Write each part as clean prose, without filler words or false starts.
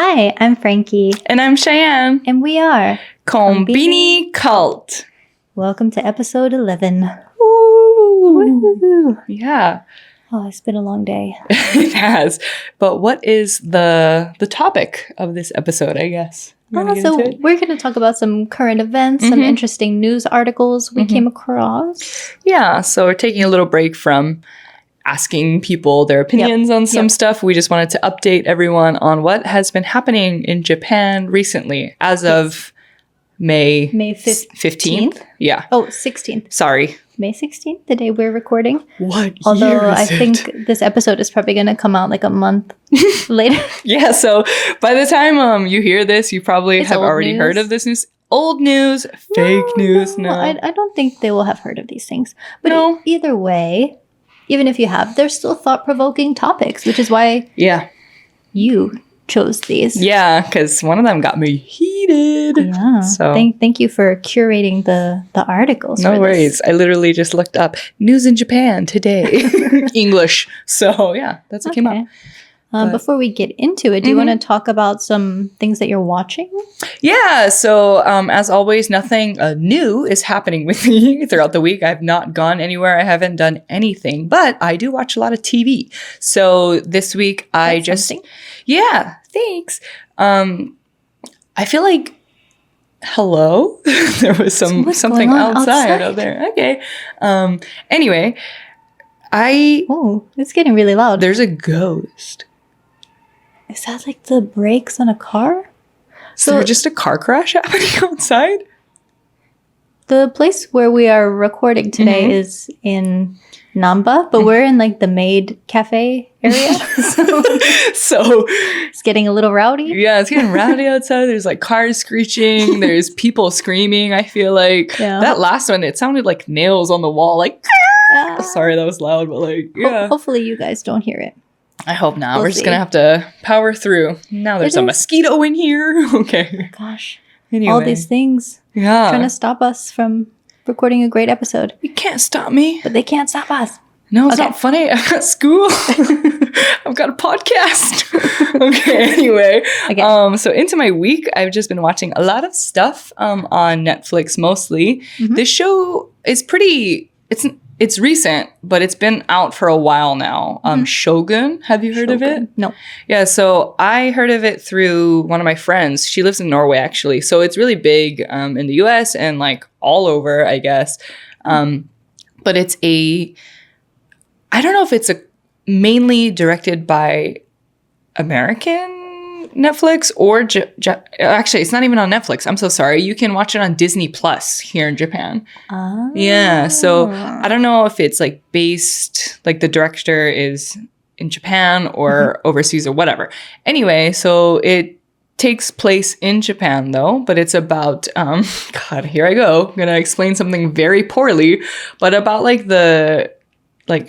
Hi, I'm Frankie. And I'm Cheyenne. And we are Conbini Cult. Welcome to episode 11. Ooh. Woo-hoo. Yeah. Oh, it's been a long day. It has. But what is the topic of this episode, I guess? We're going to talk about some current events, some interesting news articles we came across. Yeah, so we're taking a little break from asking people their opinions on some stuff. We just wanted to update everyone on what has been happening in Japan recently as of May 15th. Yeah. Oh, 16th. Sorry. May 16th, the day we're recording. What Although year is I it? think this episode is probably going to come out like a month later. Yeah, so by the time you hear this, you probably have already heard of this news. Old news, fake news. No. I don't think they will have heard of these things. But No. either way, even if you have, they're still thought-provoking topics, which is why you chose these. Yeah, because one of them got me heated. Yeah. So Thank you for curating the articles. no for worries. this. I literally just looked up news in Japan today. English. So yeah, that's what came up. Before we get into it, do you want to talk about some things that you're watching? Yeah, so as always, nothing new is happening with me throughout the week. I've not gone anywhere. I haven't done anything, but I do watch a lot of TV. So this week yeah, thanks. I feel like, hello? There was something outside out there. Okay. Anyway, Oh, it's getting really loud. there's a ghost. Is that like the brakes on a car? So there was just a car crash happening outside? The place where we are recording today is in Namba, but we're in like the maid cafe area. So It's getting a little rowdy. yeah, it's getting rowdy outside. There's like cars screeching. There's people screaming. I feel like that last one, it sounded like nails on the wall. Like, sorry, that was loud, but like, yeah. Hopefully you guys don't hear it. I hope not. We'll We're just see. going to have to power through. Now there's a mosquito in here. Okay. Gosh. Anyway. All these things trying to stop us from recording a great episode. You can't stop me. But they can't stop us. No, it's not funny. I've got school. I've got a podcast. Okay, anyway. Okay. So into my week, I've just been watching a lot of stuff on Netflix mostly. This show is it's recent, but it's been out for a while now. Shogun, have you heard of it? No. Yeah, so I heard of it through one of my friends. She lives in Norway, actually. So it's really big in the US and like all over, I guess. But it's I don't know if it's mainly directed by American Netflix or actually, it's not even on Netflix. I'm so sorry. You can watch it on Disney Plus here in Japan. Oh. Yeah, so I don't know if it's like based, like the director is in Japan or overseas or whatever. Anyway, so it takes place in Japan though, but it's about, God, here I go. I'm going to explain something very poorly, but about like the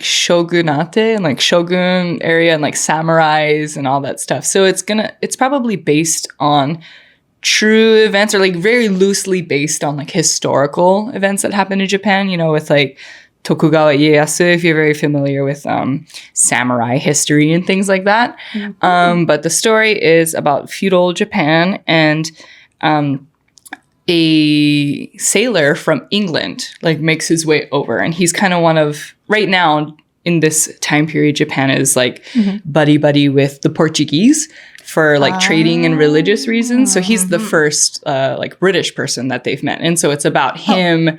shogunate and like shogun area and like samurais and all that stuff. So it's probably based on true events or like very loosely based on like historical events that happened in Japan, you know, with like Tokugawa Ieyasu, if you're very familiar with samurai history and things like that. But the story is about feudal Japan and a sailor from England like makes his way over, and he's kind of one of, right now in this time period, Japan is like buddy with the Portuguese for like trading and religious reasons. So he's the first like British person that they've met, and so it's about him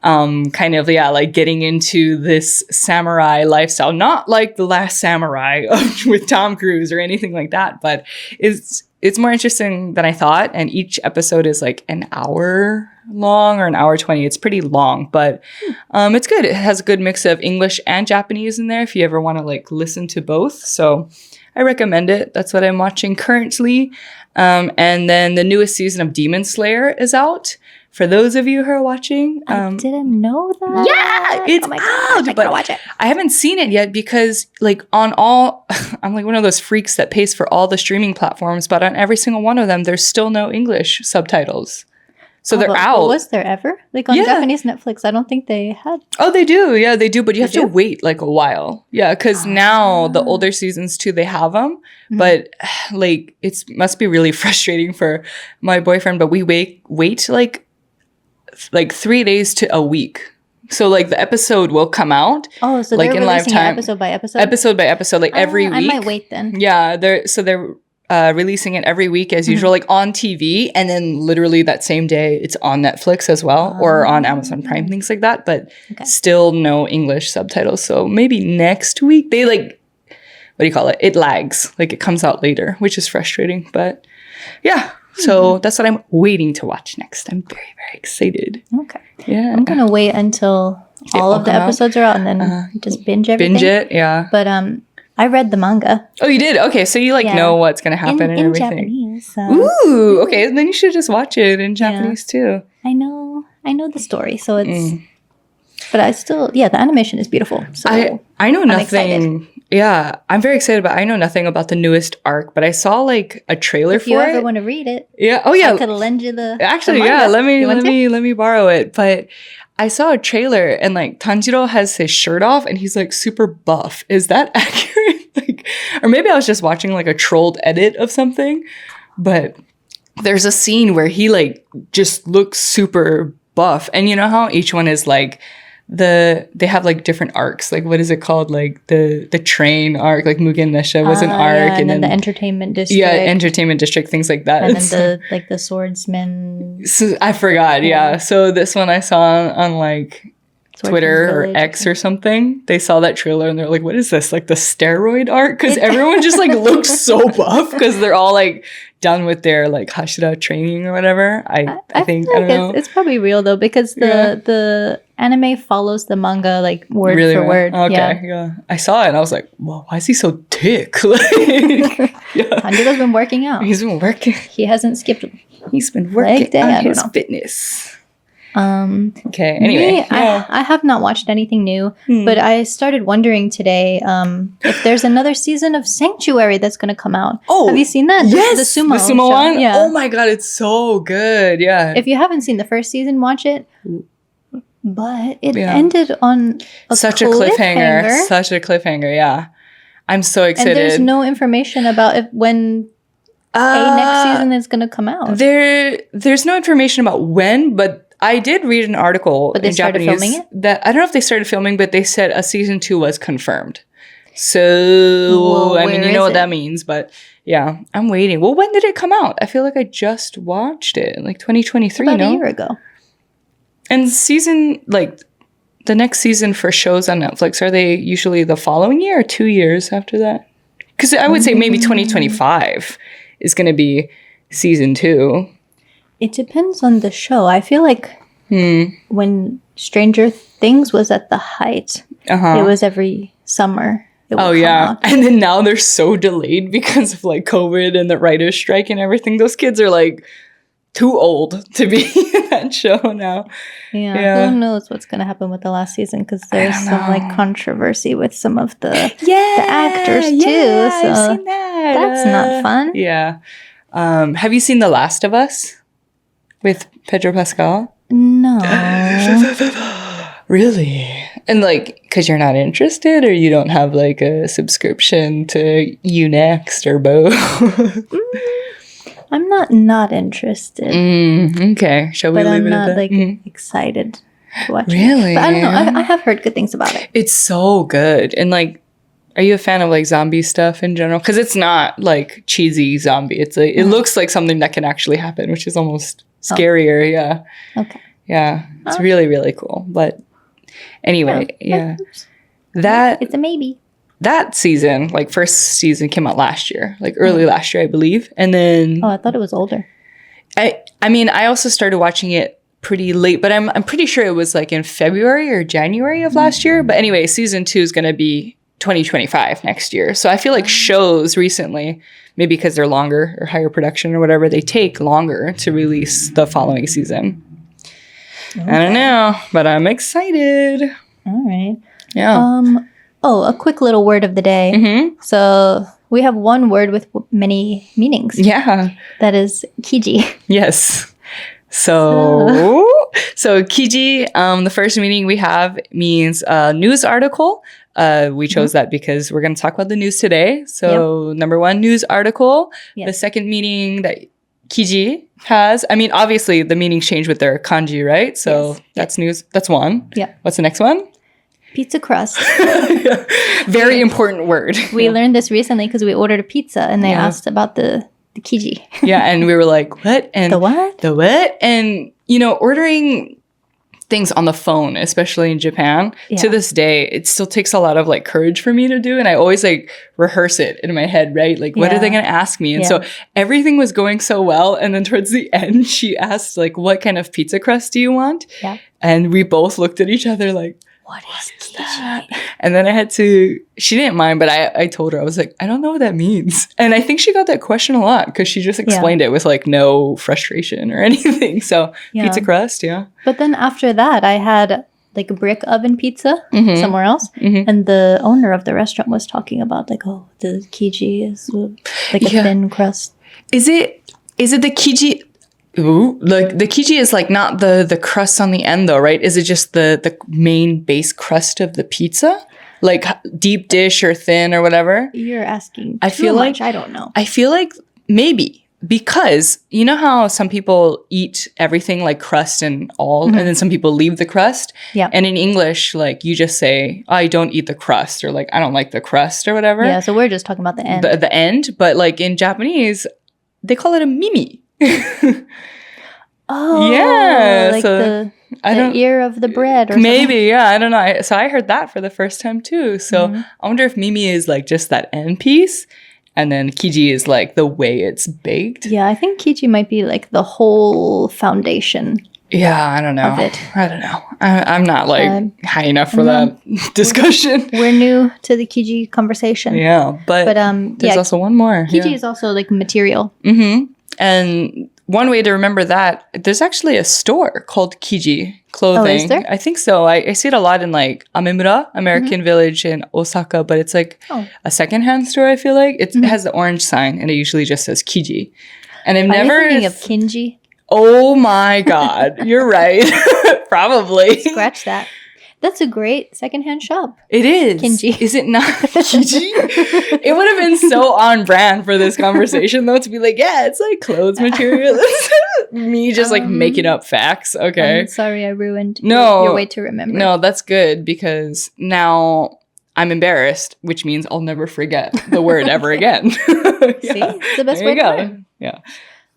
kind of like getting into this samurai lifestyle, not like The Last Samurai with Tom Cruise or anything like that, but it's more interesting than I thought. And each episode is like an hour long or an hour 20. It's pretty long, but it's good. It has a good mix of English and Japanese in there if you ever want to like listen to both. So I recommend it. That's what I'm watching currently. And then the newest season of Demon Slayer is out. For those of you who are watching, I didn't know that. Yeah, it's out. I gotta watch it. I haven't seen it yet because, like, I'm like one of those freaks that pays for all the streaming platforms, but on every single one of them, there's still no English subtitles. So they're but out. was there ever? Like on Yeah. Japanese Netflix, I don't think they had. Oh, they do. Yeah, they do. But you have to do? wait like a while. Yeah, because now the older seasons too, they have them. Mhm. But like it must be really frustrating for my boyfriend. But we wait like 3 days to a week. So like the episode will come out. Oh, so like they're in live releasing it time, episode by episode? episode by episode, like every week. I might wait then. Yeah, they're releasing it every week as usual, like on TV, and then literally that same day it's on Netflix as well, or on Amazon Prime, things like that. But still no English subtitles. So maybe next week they like, what do you call it? It lags, like it comes out later, which is frustrating. But yeah, so that's what I'm waiting to watch next. I'm very, very excited. Okay. Yeah, I'm gonna wait until all of the come out. episodes are out and then just binge everything. binge it. Yeah. But I read the manga Oh, you did? Okay, so you like Yeah. know what's gonna happen and in everything. Japanese. So Ooh, okay. Then you should just watch it in Japanese too. I know the story, so it's. But I still, the animation is beautiful. So I know nothing. excited. Yeah, I'm very excited, but I know nothing about the newest arc. But I saw like a trailer if you for ever it. want to read it, Yeah. Oh yeah. I could lend you the. Actually, the yeah. manga. You want to? Let me borrow it. But I saw a trailer and like Tanjiro has his shirt off and he's like super buff. Is that accurate? Like, or maybe I was just watching like a trolled edit of something. But there's a scene where he like just looks super buff, and you know how each one is like they have like different arcs. Like what is it called? Like the train arc. Like Mugen Mesha was an arc, Yeah, and then the entertainment district. Yeah, entertainment district, things like that. And then the swordsman. So I forgot. Yeah. So this one I saw on like Twitter or X or something. They saw that trailer and they're like, "What is this? Like the steroid arc?" Because everyone just like looks so buff because they're all like done with their like Hashira training or whatever. I think feel I like don't know. it's probably real though because the anime follows the manga like word Really for well. word. Okay, yeah. I saw it and I was like, "Well, why is he so thick?" Like, yeah. Tanjiro's been working out. He's been working. He hasn't skipped. He's been working day, I on don't his know. fitness. Okay. Anyway, I have not watched anything new, but I started wondering today if there's another season of Sanctuary that's going to come out. Oh, have you seen that? Yes, the sumo sumo show. one. Yeah. Oh my god, it's so good. Yeah. If you haven't seen the first season, watch it. But it Yeah. ended on Such a cliffhanger. Such a cliffhanger. Yeah. I'm so excited. And there's no information about when next season is going to come out. There's no information about when, but I did read an article But they in started Japanese filming it? that I don't know if they started filming, but they said a season 2 was confirmed. So Well, I mean, you where know is what it? that means, but yeah, I'm waiting. Well, when did it come out? I feel like I just watched it, like 2023. About no, a year ago. And the next season for shows on Netflix, are they usually the following year or 2 years after that? Because I would say maybe 2025 is going to be season 2. It depends on the show. I feel like when Stranger Things was at the height, it was every summer. It would come out. And then now they're so delayed because of like COVID and the writer's strike and everything. Those kids are like too old to be in that show now. Yeah. Who knows what's going to happen with the last season because there's some like controversy with some of the actors too. So I've seen that. that's not fun. Yeah. Have you seen The Last of Us with Pedro Pascal? No. Really? And like, because you're not interested or you don't have like a subscription to Unext or both? I'm not interested. Okay. Shall we But leave I'm it not at that? like excited to watch it. Really? But I don't know. I have heard good things about it. It's so good. And like, are you a fan of like zombie stuff in general? Because it's not like cheesy zombie. It's like, it looks like something that can actually happen, which is almost scarier. Yeah. Okay. Yeah. It's really, really cool. But anyway, that It's a maybe. that season, like first season came out last year, like early last year, I believe. And then Oh, I thought it was older. I mean, I also started watching it pretty late, but I'm pretty sure it was like in February or January of last year. But anyway, season 2 is going to be 2025 next year. So I feel like shows recently, maybe because they're longer or higher production or whatever, they take longer to release the following season. Okay. I don't know, but I'm excited. All right. Yeah. A quick little word of the day. Mm-hmm. So we have one word with many meanings. Yeah. That is KIJI. Yes. So KIJI, the first meaning we have means news article. We chose that because we're going to talk about the news today. So number one, news article. The second meaning that KIJI has, I mean, obviously the meanings change with their kanji, right? So that's news. That's one. Yeah. What's the next one? Pizza crust. Very important word. We learned this recently because we ordered a pizza and they asked about the KIJI. Yeah, and we were like, what? And the what? The what? And, you know, ordering things on the phone, especially in Japan, to this day, it still takes a lot of like courage for me to do. And I always like rehearse it in my head, right? Like, what are they going to ask me? And so everything was going so well. And then towards the end, she asked like, what kind of pizza crust do you want? Yeah. And we both looked at each other like, what is that? And then I had to, she didn't mind, but I told her, I was like, I don't know what that means. And I think she got that question a lot because she just explained it with like no frustration or anything. So pizza crust, But then after that, I had like a brick oven pizza somewhere else. And the owner of the restaurant was talking about like, oh, the KIJI is like a thin crust. Is it the KIJI? Ooh, like the KIJI is like not the crust on the end though, right? Is it just the main base crust of the pizza? Like deep dish or thin or whatever? You're asking I feel much. like I don't know. I feel like maybe because you know how some people eat everything like crust and all, and then some people leave the crust? Yeah. And in English, like you just say, I don't eat the crust or like I don't like the crust or whatever. Yeah, so we're just talking about the end. The end, but like in Japanese, they call it a mimi. Oh, yeah, like so the ear of the bread or maybe something. Yeah, I don't know. So I heard that for the first time too. So I wonder if mimi is like just that end piece and then KIJI is like the way it's baked. Yeah, I think KIJI might be like the whole foundation. Yeah, I don't know. Of it. I don't know. I'm not like high enough for that discussion. We're new to the KIJI conversation. Yeah, but there's also one more. KIJI is also like material. And one way to remember that, there's actually a store called KIJI Clothing. Oh, is there? I think so. I see it a lot in like Amemura, American Village in Osaka, but it's like a secondhand store, I feel like. It has the orange sign and it usually just says KIJI. And I've never... Are you thinking of Kinji? Oh my God. You're right. Probably. Scratch that. That's a great secondhand shop. It is. KIJI. Is it not KIJI? It would have been so on brand for this conversation, though, to be like, yeah, it's like clothes material. Me just like making up facts. Okay. I'm sorry I ruined your way to remember. No, that's good because now I'm embarrassed, which means I'll never forget the word ever again. See? It's the best way to learn. Yeah.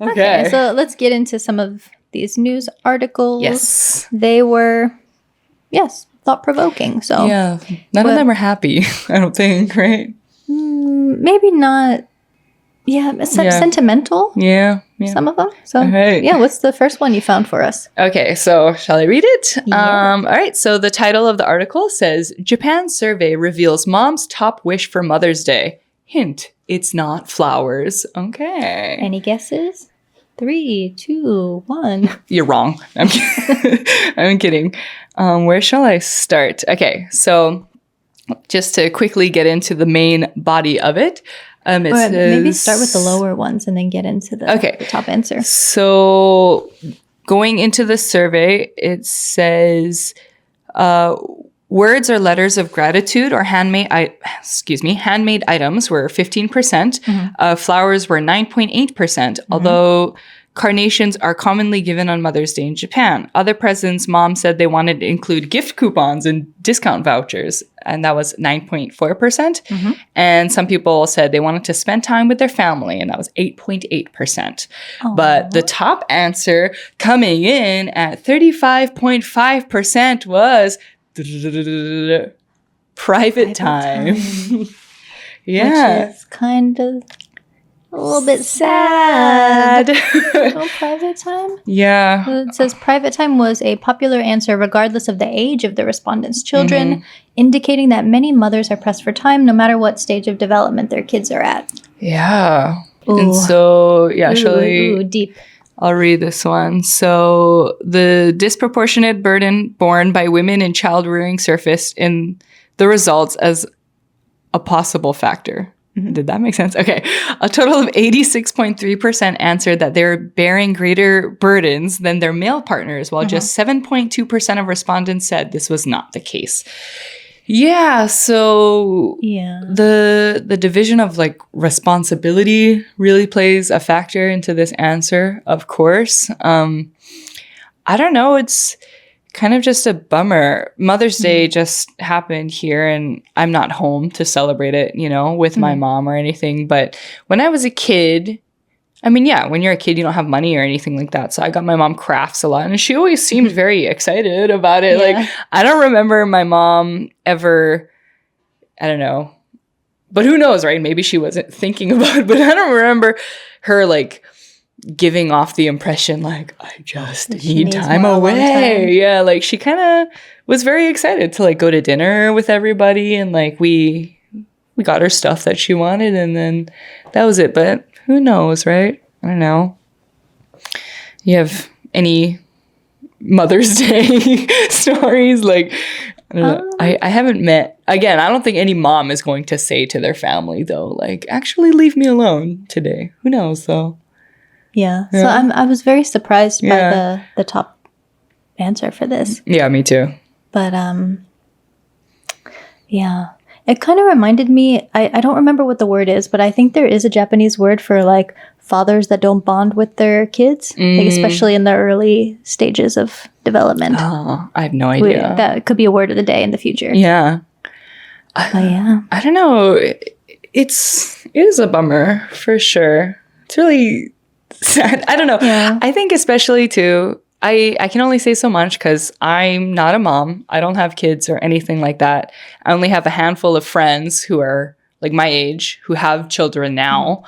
Okay. So let's get into some of these news articles. Yes. They were, thought-provoking. So yeah, none of them are happy, I don't think, right? Maybe not. Yeah, sentimental. Yeah. Some of them. So right. yeah, what's the first one you found for us? Okay, so shall I read it? Yeah. All right, so the title of the article says, Japan survey reveals mom's top wish for Mother's Day. Hint, it's not flowers. Okay. Any guesses? 3, 2, 1. You're wrong. I'm kidding. Where shall I start? Okay, so just to quickly get into the main body of it, it says, maybe start with the lower ones and then get into the top answer. So going into the survey, it says words or letters of gratitude or handmade items were 15%. Flowers were 9.8%, although carnations are commonly given on Mother's Day in Japan. Other presents, mom said they wanted to include gift coupons and discount vouchers, and that was 9.4%. And some people said they wanted to spend time with their family, and that was 8.8%. But the top answer coming in at 35.5% was private time. Yeah. Which is kind of a little bit sad. Oh, private time? Yeah. It says private time was a popular answer regardless of the age of the respondents' children, indicating that many mothers are pressed for time no matter what stage of development their kids are at. Yeah. Ooh. And so, shall we... deep. I'll read this one. So the disproportionate burden borne by women in child rearing surfaced in the results as a possible factor. Did that make sense? Okay. A total of 86.3% answered that they're bearing greater burdens than their male partners, while just 7.2% of respondents said this was not the case. Yeah, so the division of like responsibility really plays a factor into this answer, of course. I don't know, it's kind of just a bummer. Mother's Day just happened here and I'm not home to celebrate it, you know, with my mom or anything. But when I was a kid, I mean, yeah, when you're a kid, you don't have money or anything like that. So I got my mom crafts a lot and she always seemed very excited about it. Yeah. Like, I don't remember my mom ever, I don't know, but who knows, right? Maybe she wasn't thinking about it, but I don't remember her like giving off the impression like, I just need time away. Yeah, like she kind of was very excited to like go to dinner with everybody and like we got her stuff that she wanted and then that was it. But who knows, right? I don't know. You have any Mother's Day stories? Like, I don't know. I haven't met, again, I don't think any mom is going to say to their family though, like, actually leave me alone today. Who knows though? Yeah. So I was very surprised by the top answer for this. Yeah, me too. But yeah. It kind of reminded me, I don't remember what the word is, but I think there is a Japanese word for like fathers that don't bond with their kids, like especially in the early stages of development. Oh, I have no idea. That could be a word of the day in the future. Yeah. But yeah. I don't know. It is a bummer for sure. It's really sad. I don't know. Yeah. I think especially too, I can only say so much because I'm not a mom. I don't have kids or anything like that. I only have a handful of friends who are like my age who have children now.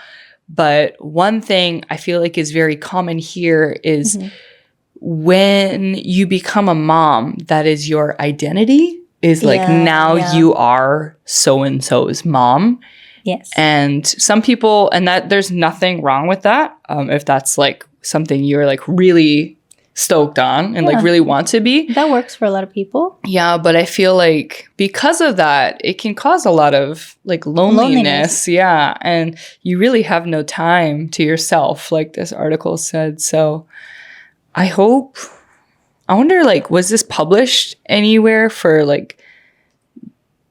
But one thing I feel like is very common here is when you become a mom, that is your identity is like now you are so-and-so's mom. Yes. And some people, and that there's nothing wrong with that. If that's like something you're like really stoked on and like really want to be. That works for a lot of people. Yeah, but I feel like because of that, it can cause a lot of like loneliness. Yeah. And you really have no time to yourself, like this article said. So I wonder, like, was this published anywhere for like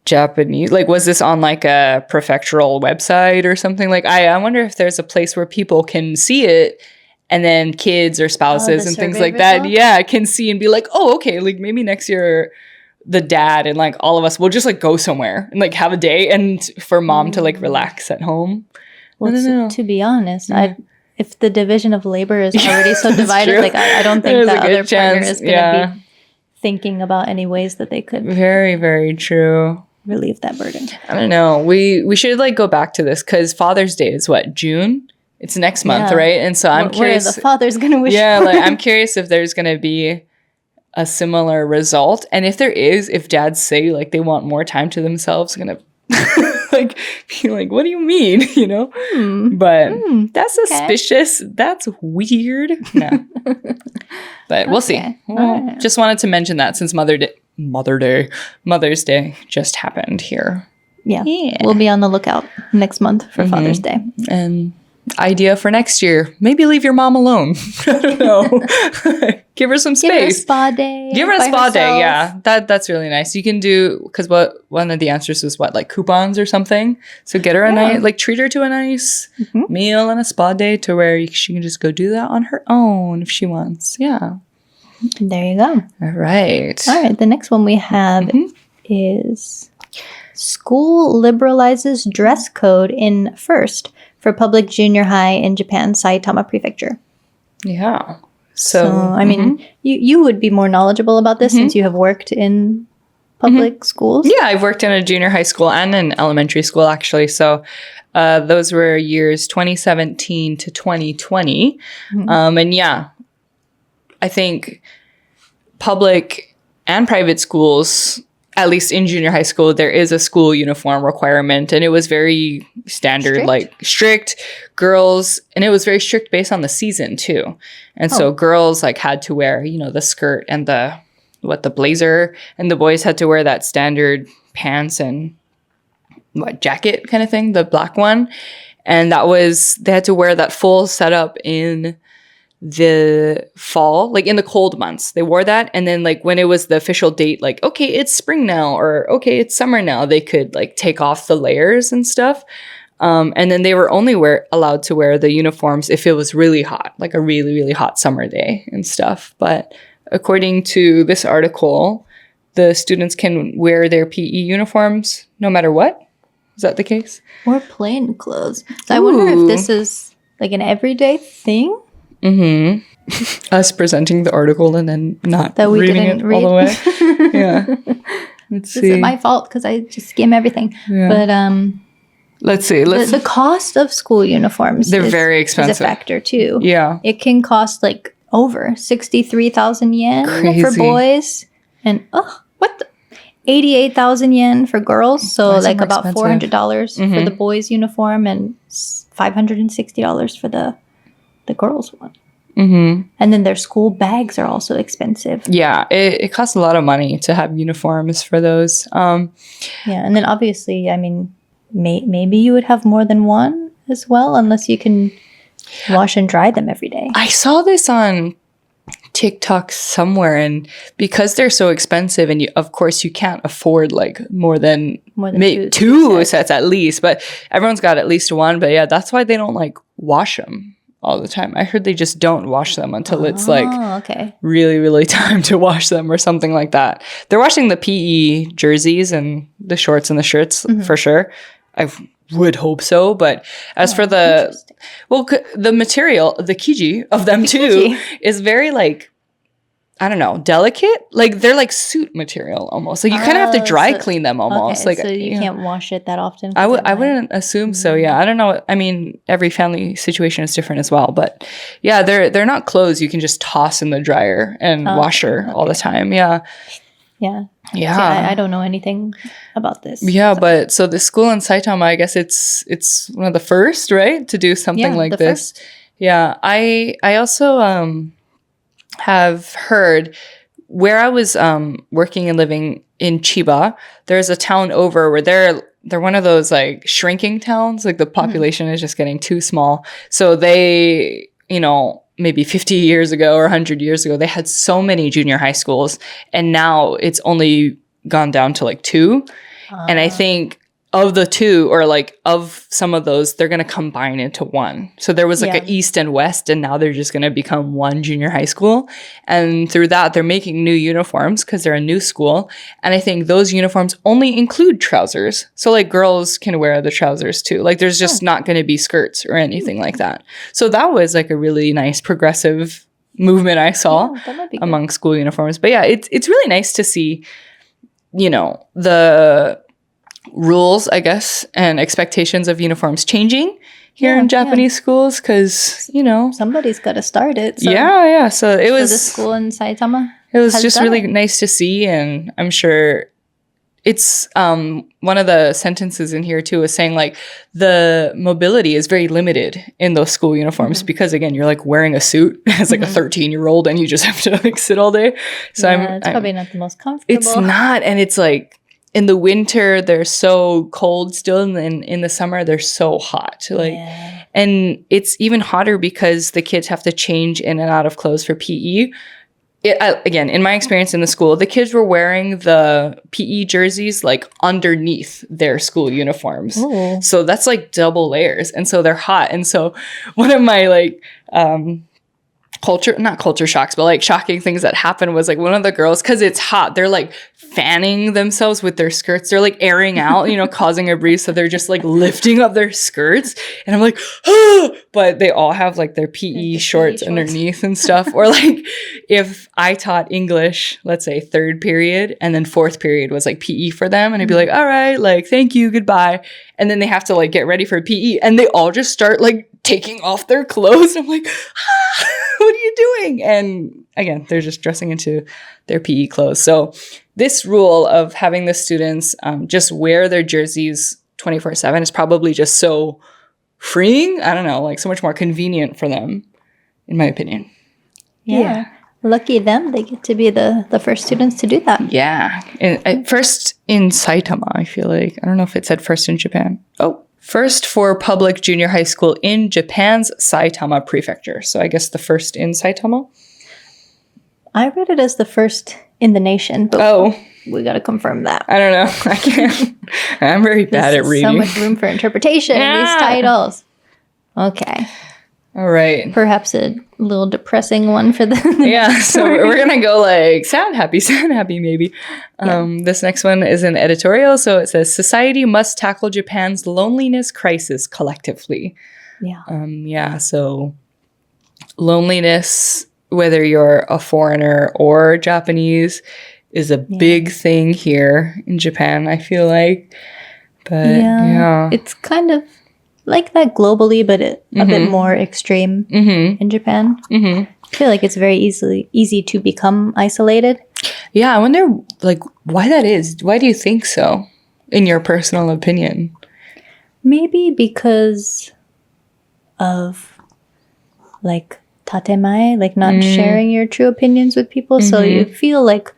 Japanese? Like, was this on like a prefectural website or something? Like, I wonder if there's a place where people can see it and then kids or spouses and things like that, can see and be like, oh, okay, like maybe next year the dad and like all of us will just like go somewhere and like have a day and for mom to like relax at home. Well, to be honest, if the division of labor is already so divided, like I don't think that other partner is going to be thinking about any ways that they could. Very, very true. Relieve that burden. I don't know. We should like go back to this because Father's Day is what, June? It's next month, right? And so I'm curious. What are the fathers going to wish for? Like I'm curious if there's going to be a similar result. And if there is, if dads say like they want more time to themselves, going to like be like, what do you mean? You know? But that's suspicious. That's weird. No. But we'll see. Well, just wanted to mention that since Mother's Day just happened here. Yeah. We'll be on the lookout next month for Father's Day. And idea for next year, maybe leave your mom alone. I don't know. Give her some space. Give her a spa day. Give her a spa day, yeah. That's really nice. You can do, because one of the answers was what, like coupons or something? So get her a nice, like treat her to a nice meal and a spa day to where she can just go do that on her own if she wants. Yeah. There you go. All right. The next one we have is school liberalizes dress code in first for public junior high in Japan, Saitama Prefecture. Yeah. So I mean, you would be more knowledgeable about this since you have worked in public schools. Yeah, I've worked in a junior high school and an elementary school, actually. So those were years 2017 to 2020. And yeah, I think public and private schools, at least in junior high school, there is a school uniform requirement. And it was very standard, strict girls. And it was very strict based on the season, too. And so girls like had to wear, the skirt and the blazer. And the boys had to wear that standard pants and jacket kind of thing, the black one. And they had to wear that full setup in the fall, like in the cold months. They wore that. And then like when it was the official date, like, okay, it's spring now, or okay, it's summer now, they could like take off the layers and stuff. And then they were only allowed to wear the uniforms if it was really hot, like a really, really hot summer day and stuff. But according to this article, the students can wear their PE uniforms no matter what. Is that the case? Or plain clothes. So I wonder if this is like an everyday thing. Mm-hmm. Us presenting the article and then not that we reading didn't it read. all the way. Yeah. Let's see. This is my fault because I just skim everything. Yeah. But let's see. The cost of school uniforms they're very expensive. Is a factor too. Yeah. It can cost like over 63,000 yen Crazy. for boys. And 88,000 yen for girls. So like about $400 for the boys' uniform and $560 for the girls' one. Mm-hmm. And then their school bags are also expensive. Yeah, it costs a lot of money to have uniforms for those. Yeah, and then obviously, I mean, maybe you would have more than one as well, unless you can wash and dry them every day. I saw this on TikTok somewhere, and because they're so expensive, and of course you can't afford like more than two sets at least, but everyone's got at least one. But yeah, that's why they don't like wash them all the time. I heard they just don't wash them until it's like really, really time to wash them or something like that. They're washing the PE jerseys and the shorts and the shirts for sure. I would hope so, but as for the material, the KIJI of them too is very like, I don't know, delicate. Like they're like suit material almost. Like you kind of have to dry clean them almost. Okay, like so you can't wash it that often. I wouldn't assume so. Yeah, I don't know. I mean, every family situation is different as well. But yeah, they're not clothes you can just toss in the dryer and washer all the time. Yeah. Yeah. Yeah. See, I don't know anything about this. Yeah, but so the school in Saitama, I guess it's one of the first, right, to do something like this. First. Yeah. I also have heard where I was working and living in Chiba, there's a town over where they're one of those like shrinking towns, like the population is just getting too small. So they, maybe 50 years ago or 100 years ago, they had so many junior high schools, and now it's only gone down to like 2. And I think of the 2, or like of some of those, they're going to combine into 1. So there was like an east and west, and now they're just going to become 1 junior high school. And through that, they're making new uniforms because they're a new school. And I think those uniforms only include trousers. So like girls can wear the trousers too. Like there's just not going to be skirts or anything like that. So that was like a really nice progressive movement I saw among school uniforms. But yeah, it's really nice to see, the rules, I guess, and expectations of uniforms changing here in Japanese schools, because somebody's got to start it. So. Yeah. So it was the school in Saitama. It was just really nice to see, and I'm sure it's one of the sentences in here too is saying like the mobility is very limited in those school uniforms because again you're like wearing a suit as like a 13-year-old and you just have to like sit all day. So it's probably not the most comfortable. It's not, and it's like in the winter they're so cold still, and in the summer they're so hot. And it's even hotter because the kids have to change in and out of clothes for PE. Again, in my experience in the school, the kids were wearing the PE jerseys like underneath their school uniforms. Ooh. So that's like double layers. And so they're hot. And so one of my like not culture shocks, but like shocking things that happened was like one of the girls, because it's hot, they're like fanning themselves with their skirts. They're like airing out, causing a breeze. So they're just like lifting up their skirts. And I'm like, oh! But they all have like their PE shorts underneath and stuff. Or like if I taught English, let's say 3rd period, and then 4th period was like PE for them. And I'd be like, all right, like, thank you, goodbye. And then they have to like get ready for PE. And they all just start like taking off their clothes. I'm like, what are you doing? And again, they're just dressing into their PE clothes. So this rule of having the students just wear their jerseys 24/7 is probably just so freeing. I don't know, like so much more convenient for them, in my opinion. Yeah. Lucky them. They get to be the first students to do that. Yeah. And first in Saitama, I feel like. I don't know if it said first in Japan. Oh, first for public junior high school in Japan's Saitama prefecture. So I guess the first in Saitama? I read it as the first in the nation, but we got to confirm that. I don't know. I can't. I'm very bad at reading. So much room for interpretation in these titles. Okay. All right. Perhaps a little depressing one for the so we're going to go like sad, happy, maybe. This next one is an editorial. So it says, society must tackle Japan's loneliness crisis collectively. Yeah. So loneliness, whether you're a foreigner or Japanese, is a big thing here in Japan, I feel like. But it's kind of like that globally, but a bit more extreme in Japan. I feel like it's very easy to become isolated. Yeah, I wonder like why that is. Why do you think so, in your personal opinion? Maybe because of like tatemae, like not sharing your true opinions with people. So you feel like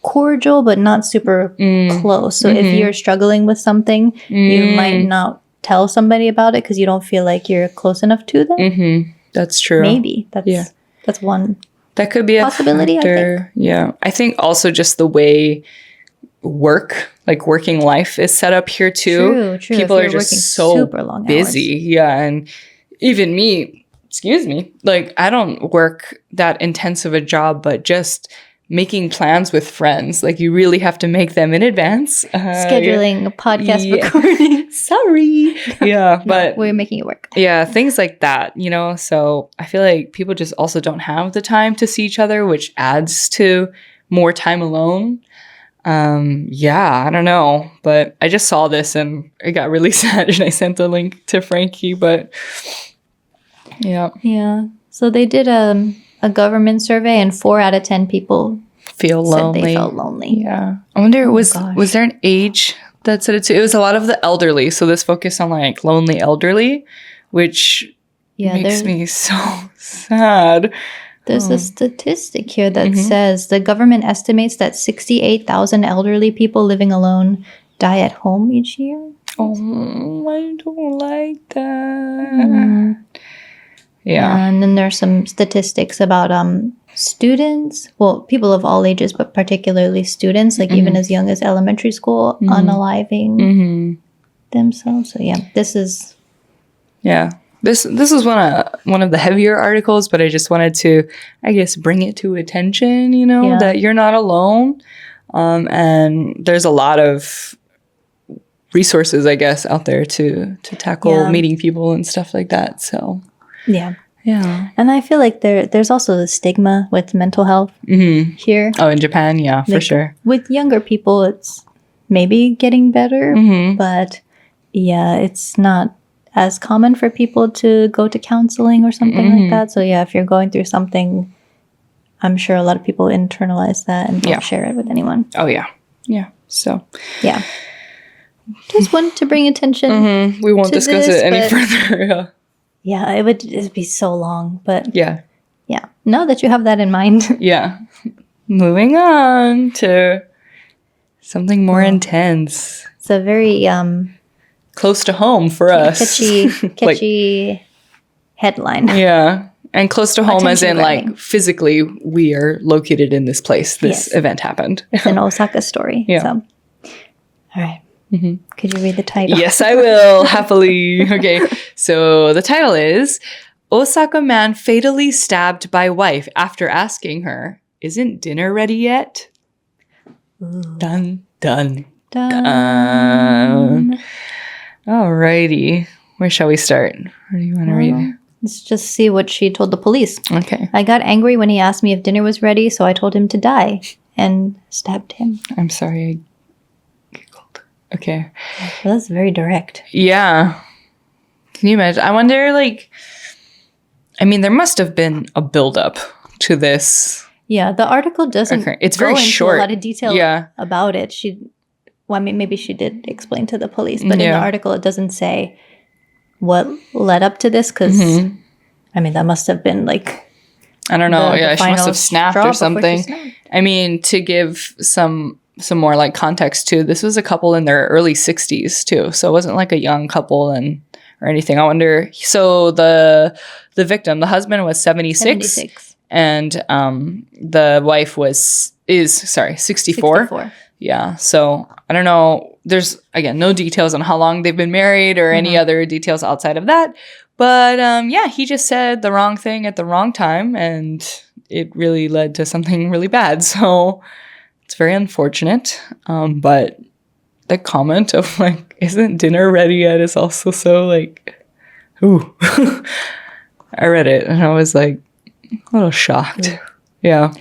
cordial, but not super close. So if you're struggling with something, you might not tell somebody about it because you don't feel like you're close enough to them. That's true. Maybe that's one. That could be possibility, a factor. I think. Yeah, I think also just the way working life is set up here too. True. People are just so super long busy. Hours. Yeah, and even me, like I don't work that intense of a job, but just making plans with friends, like you really have to make them in advance. Scheduling a podcast recording. Sorry. Yeah, but we're making it work. Yeah, things like that, you know? So I feel like people just also don't have the time to see each other, which adds to more time alone. I don't know. But I just saw this and I got really sad and I sent the link to Frankie, but yeah. Yeah. So they did a government survey and 4 out of 10 people feel lonely. Said they felt lonely. Yeah. I wonder, was there an age that said it too? It was a lot of the elderly. So this focused on like lonely elderly, which makes me so sad. There's a statistic here that says the government estimates that 68,000 elderly people living alone die at home each year. Oh, I don't like that. Yeah. And then there's some statistics about students, well, people of all ages, but particularly students, like even as young as elementary school, unaliving themselves. So this is... Yeah. This is one of the heavier articles, but I just wanted to, I guess, bring it to attention, you know, that you're not alone. And there's a lot of resources, I guess, out there to tackle meeting people and stuff like that. So... Yeah. And I feel like there's also the stigma with mental health here. Oh, in Japan, yeah, for sure. With younger people, it's maybe getting better, but it's not as common for people to go to counseling or something like that. So if you're going through something, I'm sure a lot of people internalize that and don't share it with anyone. Oh, yeah. Yeah. So. Yeah. Just wanted to bring attention. We won't discuss it any further. Yeah, it'd be so long, but... Yeah. Now that you have that in mind. Yeah. Moving on to something more intense. It's a very... close to home for us. Catchy headline. Yeah. And close to home as in, like, physically, we are located in this place. This event happened. It's an Osaka story. Yeah. So. All right. Could you read the title? Yes, I will. Happily. Okay. So the title is Osaka Man Fatally Stabbed by Wife After Asking Her, Isn't Dinner Ready Yet? Ooh. Dun, dun, dun. Alrighty. Where shall we start? Where do you want to read? Let's just see what she told the police. Okay. I got angry when he asked me if dinner was ready, so I told him to die and stabbed him. I'm sorry. Okay. Well, that's very direct. Yeah. Can you imagine? I wonder, like, I mean, there must have been a buildup to this. Yeah, the article doesn't It's very short. A lot of detail about it. I mean, maybe she did explain to the police, but in the article, it doesn't say what led up to this because, I mean, that must have been, like, I don't know. The Yeah, she must have snapped straw or before she something. snapped. I mean, to give some more like context too, this was a couple in their early 60s too. So it wasn't like a young couple or anything. I wonder. So the victim, the husband was 76. And the wife is 64. Yeah. So I don't know. There's, again, no details on how long they've been married or any other details outside of that. But yeah, he just said the wrong thing at the wrong time, and it really led to something really bad. So it's very unfortunate. But the comment of like, "Isn't dinner ready yet?" is also so like, ooh. I read it and I was like a little shocked. Yeah.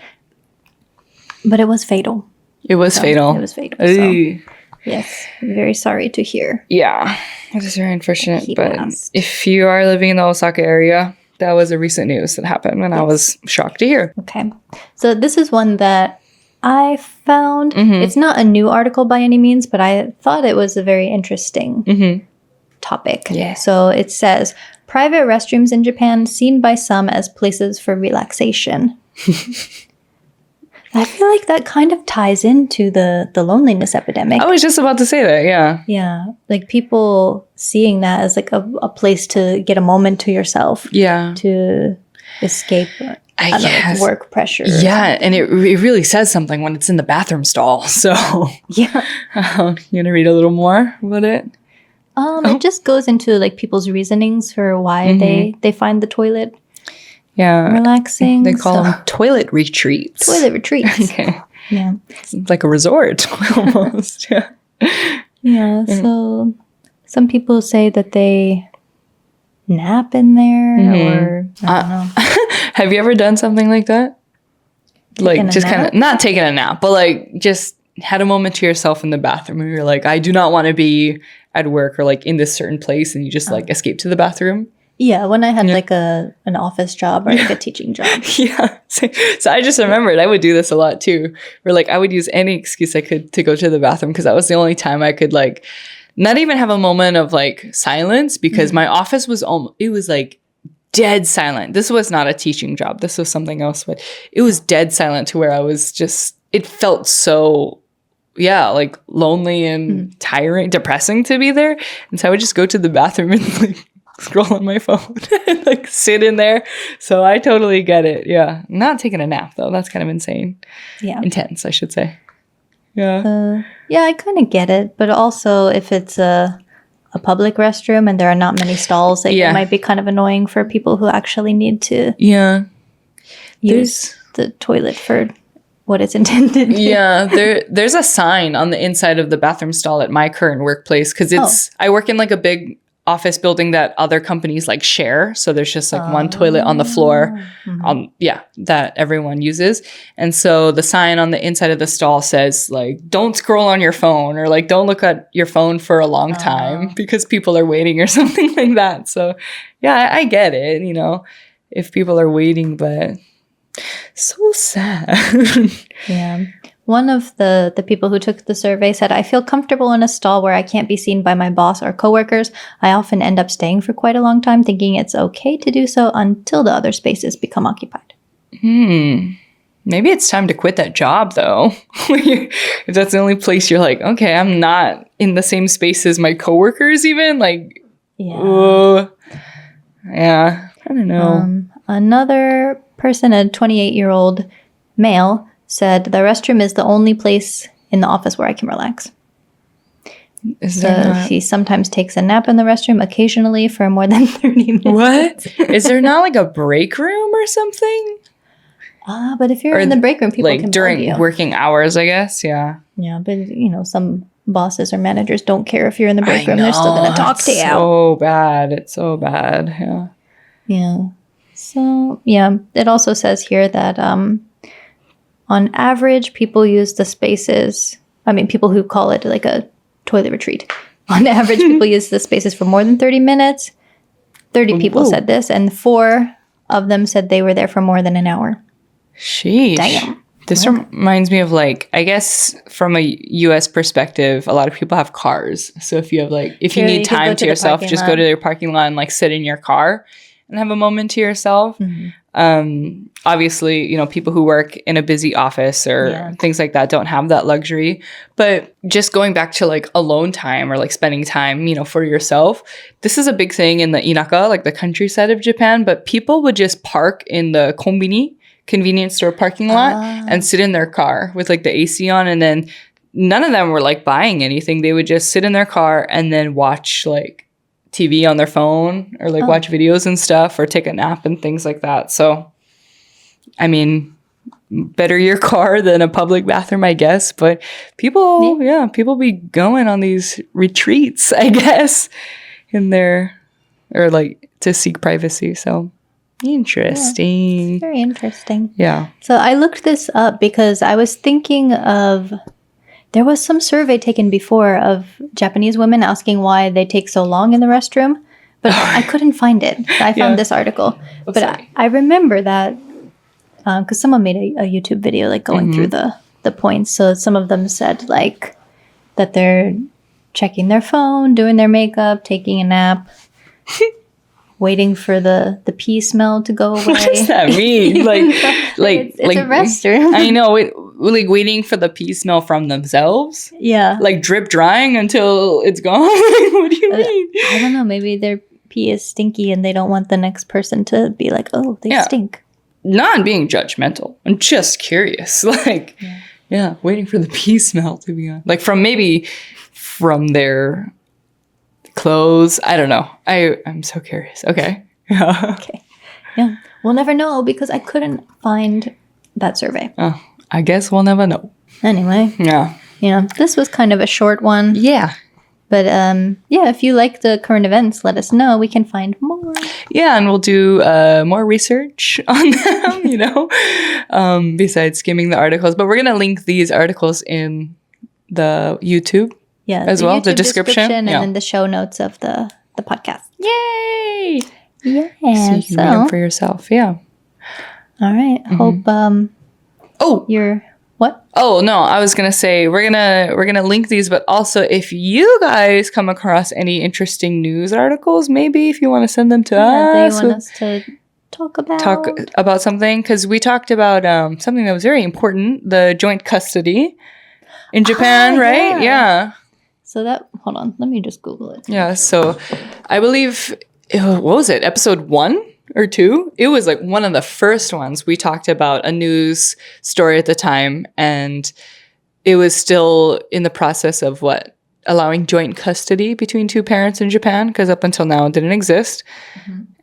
But it was fatal. It was fatal. It was fatal. So, yes, very sorry to hear. Yeah, it is very unfortunate. But if you are living in the Osaka area, that was a recent news that happened, and I was shocked to hear. Okay, so this is one that I found. It's not a new article by any means, but I thought it was a very interesting topic. Yeah. So it says, private restrooms in Japan seen by some as places for relaxation. I feel like that kind of ties into the loneliness epidemic. I was just about to say that, yeah. Yeah, like people seeing that as like a place to get a moment to yourself. Yeah. To escape, I don't know, like work pressure. Yeah, and it really says something when it's in the bathroom stall. So, yeah. You want to read a little more about it? It just goes into like people's reasonings for why they find the toilet relaxing. They call them toilet retreats. Toilet retreats. Okay. Yeah. It's like a resort almost. Yeah. Yeah. So some people say that they nap in there or I don't know. Have you ever done something like that? Like just kind of not taking a nap, but like just had a moment to yourself in the bathroom and you're like, I do not want to be at work or like in this certain place, and you just like escape to the bathroom. Yeah, when I had like an office job or like a teaching job. Yeah. So I just remembered I would do this a lot too. Where like I would use any excuse I could to go to the bathroom because that was the only time I could like not even have a moment of like silence, because my office was it was like dead silent. This was not a teaching job. This was something else, but it was dead silent to where I was just, it felt so like lonely and tiring, depressing to be there. And so I would just go to the bathroom and like scroll on my phone and like sit in there. So I totally get it. Yeah. Not taking a nap though. That's kind of insane. Yeah. Intense, I should say. Yeah. Yeah, I kind of get it. But also if it's a public restroom and there are not many stalls, like, it might be kind of annoying for people who actually need to use the toilet for what it's intended to. Yeah, there's a sign on the inside of the bathroom stall at my current workplace, because I work in like a big office building that other companies like share. So there's just like one toilet on the floor, that everyone uses. And so the sign on the inside of the stall says like, don't scroll on your phone, or like, don't look at your phone for a long time because people are waiting or something like that. So yeah, I get it, you know, if people are waiting, but so sad. Yeah. One of the people who took the survey said, I feel comfortable in a stall where I can't be seen by my boss or coworkers. I often end up staying for quite a long time, thinking it's okay to do so until the other spaces become occupied. Maybe it's time to quit that job, though. If that's the only place you're like, okay, I'm not in the same space as my coworkers even. Like, I don't know. Another person, a 28-year-old male, said the restroom is the only place in the office where I can relax. He sometimes takes a nap in the restroom occasionally for more than 30 minutes. What? Is there not like a break room or something? But if you're in the break room, people like can during bug you. Working hours, I guess. Yeah. Yeah, but you know, some bosses or managers don't care if you're in the break room. They're still going to talk to you. So bad. It's so bad. Yeah. Yeah. So, yeah, it also says here that on average, people use the spaces. I mean, people who call it like a toilet retreat. On average, people use the spaces for more than 30 minutes. 30 people said this, and 4 of them said they were there for more than an hour. Sheesh. Damn. This reminds me of like, I guess from a U.S. perspective, a lot of people have cars. So if you have like, if you need time to yourself, just go to your parking lot and like sit in your car. and have a moment to yourself. Obviously, people who work in a busy office or things like that don't have that luxury. But just going back to like alone time or like spending time, for yourself, this is a big thing in the inaka, like the countryside of Japan. But people would just park in the konbini, convenience store parking lot, and sit in their car with like the AC on. And then none of them were like buying anything. They would just sit in their car and then watch like TV on their phone or like watch videos and stuff or take a nap and things like that. So, I mean, better your car than a public bathroom, I guess. But people be going on these retreats, I guess, in there or like to seek privacy. So interesting. Yeah, it's very interesting. Yeah. So I looked this up because I was thinking of, there was some survey taken before of Japanese women asking why they take so long in the restroom, but I couldn't find it. So I found this article. I remember that because someone made a YouTube video like going through the points. So some of them said like that they're checking their phone, doing their makeup, taking a nap, waiting for the pee smell to go away. What does that mean? It's like a restroom. I know. Like waiting for the pee smell from themselves. Yeah. Like drip drying until it's gone. What do you mean? I don't know. Maybe their pee is stinky and they don't want the next person to be like, oh, they stink. Not being judgmental. I'm just curious. Like, waiting for the pee smell to be on. Like from their clothes. I don't know. I'm so curious. Okay. Yeah. Okay. Yeah. We'll never know because I couldn't find that survey. Oh, I guess we'll never know. Anyway. Yeah. This was kind of a short one. Yeah. But if you like the current events, let us know. We can find more. Yeah, and we'll do more research on them, besides skimming the articles. But we're going to link these articles in the YouTube as well, the description. And then the show notes of the podcast. Yay! Yeah. So you can read them for yourself. Yeah. All right. Hope you're... What? Oh, no, I was going to say we're going to link these, but also if you guys come across any interesting news articles, maybe if you want to send them to us. They want us to talk about something, because we talked about something that was very important, the joint custody in Japan, right? Yeah. So hold on, let me just Google it. Yeah, so I believe, what was it, episode 1? Or 2, it was like one of the first ones we talked about a news story at the time, and it was still in the process of allowing joint custody between two parents in Japan, because up until now it didn't exist.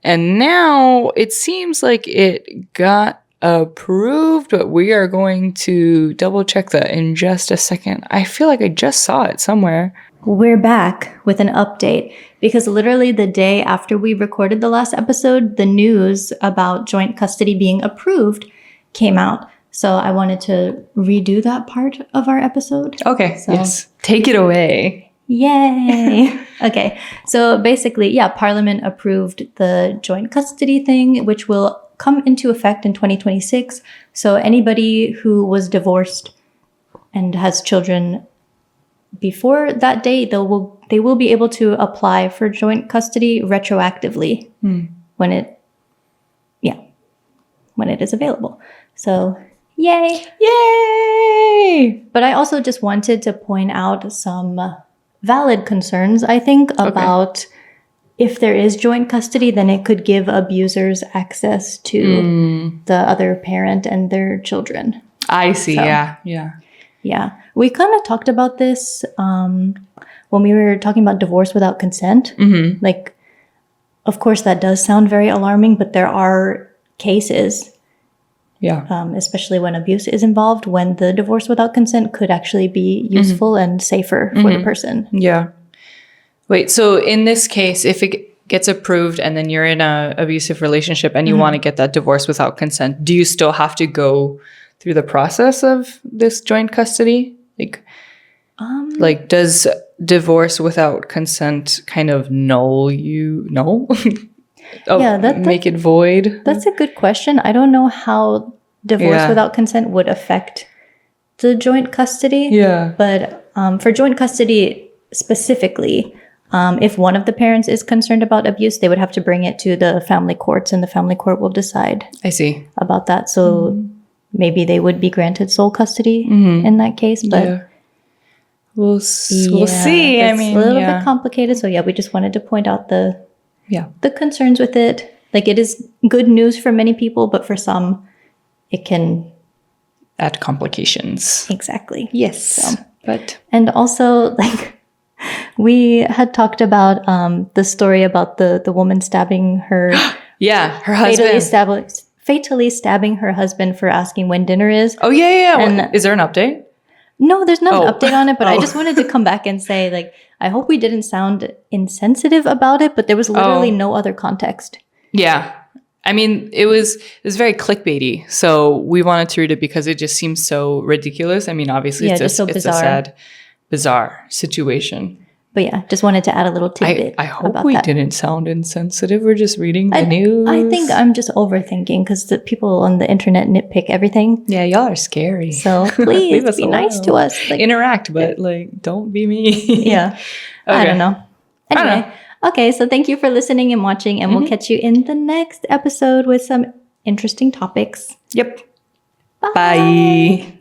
And now it seems like it got approved, but we are going to double check that in just a second. I feel like I just saw it somewhere. We're back with an update because literally the day after we recorded the last episode, the news about joint custody being approved came out. So I wanted to redo that part of our episode. Okay. So, yes. Take it away. Yay. Okay. So basically, Parliament approved the joint custody thing, which will come into effect in 2026. So anybody who was divorced and has children before that date, they will be able to apply for joint custody retroactively when it is available. So, yay! But I also just wanted to point out some valid concerns, I think, about if there is joint custody, then it could give abusers access to the other parent and their children. I see. So, yeah. We kind of talked about this when we were talking about divorce without consent. Like, of course, that does sound very alarming, but there are cases, especially when abuse is involved, when the divorce without consent could actually be useful and safer for the person. Yeah. Wait, so in this case, if it gets approved and then you're in an abusive relationship and you want to get that divorce without consent, do you still have to go through the process of this joint custody? Like, does divorce without consent kind of make it void? That's a good question. I don't know how divorce without consent would affect the joint custody. Yeah. But for joint custody specifically, If one of the parents is concerned about abuse, they would have to bring it to the family courts, and the family court will decide I see. about that. So maybe they would be granted sole custody in that case. But we'll see. It's a little bit complicated. So we just wanted to point out the concerns with it. Like, it is good news for many people, but for some, it can add complications. Exactly. Yes. And also, like, we had talked about the story about the woman stabbing her her husband. Fatally stabbing her husband for asking when dinner is. Oh, yeah. And is there an update? No, there's no update on it, but I just wanted to come back and say, like, I hope we didn't sound insensitive about it, but there was literally no other context. Yeah. I mean, it was very clickbaity. So we wanted to read it because it just seems so ridiculous. I mean, obviously it's a sad, bizarre situation. But yeah, just wanted to add a little tidbit. I hope we didn't sound insensitive. We're just reading the news. I think I'm just overthinking because the people on the internet nitpick everything. Yeah, y'all are scary. So please be nice to us. Like, interact, but like, don't be me. Yeah. Okay. I don't know. Anyway, okay. So thank you for listening and watching, and we'll catch you in the next episode with some interesting topics. Yep. Bye. Bye.